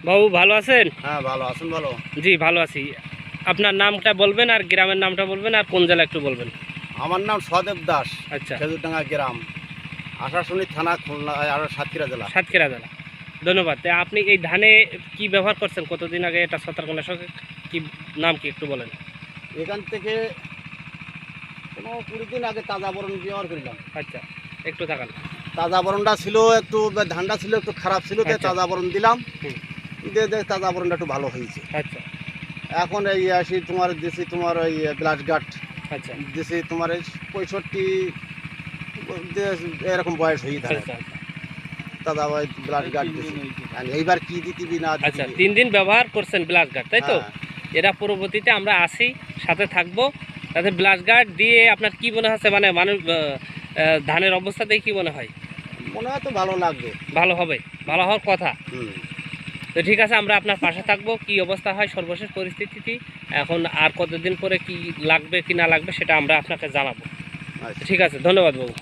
বাবু ভালো আছেন? হ্যাঁ ভালো আছেন। ভালো। জি ভালো আছি। আপনার নামটা বলবেন আর গ্রামের নামটা বলবেন আর কোন জেলা একটু বলবেন। আমার নাম সদেব দাস। আচ্ছা, খেজুরডাঙ্গা গ্রাম, আশাশুনি থানা, খুলনা আর সাতক্ষীরা জেলা। সাতক্ষীরা জেলা। ধন্যবাদ। তা আপনি এই ধানে কি ব্যবহার করছেন? কতদিন আগে এটা ছত্রাকনাশক কি নাম কি একটু বলেন? এখান থেকে 20 দিন আগে তাজা বরণ ব্যবহার করলাম। আচ্ছা, একটু তাকান। তাজা বরণটা ছিল একটু, ধানটা ছিল একটু খারাপ ছিল, তাই আচ্ছা। তাজা বরণ দিলাম। হুম। দিয়ে তাজা বরণটা একটু ভালো হয়েছে। আচ্ছা, এখন এই আসি তোমার দিছি, তোমার ওই ব্লাড গার্ড আচ্ছা, দিছি, তোমার এই 65 এরকম বয়স হয়ে আচ্ছা, ধানের। আচ্ছা। তাজা ব্লাড গার্ড দিছি। আর এইবার কি দিতিবি না আচ্ছা, দিতিবি। 3 দিন ব্যবহার করছেন ব্লাস গার্ড, তাই তো? হ্যাঁ, এরা পরবর্তীতে আমরা আসি, সাথে থাকবো। তাতে ব্লাস গার্ড দিয়ে আপনার কি মনে হচ্ছে, মানে মানুষ ধানের অবস্থা দেখে কি মনে হয়? মনে হয় তো ভালো লাগবে। ভালো হবে, ভালো হওয়ার কথা। হুম। তো ঠিক আছে, আমরা আপনার পাশে থাকবো। কি অবস্থা হয় সর্বশেষ পরিস্থিতি, এখন আর কতদিন পরে কি লাগবে কি না লাগবে সেটা আমরা আপনাকে জানাবো। আচ্ছা। ঠিক আছে, ধন্যবাদ বাবু।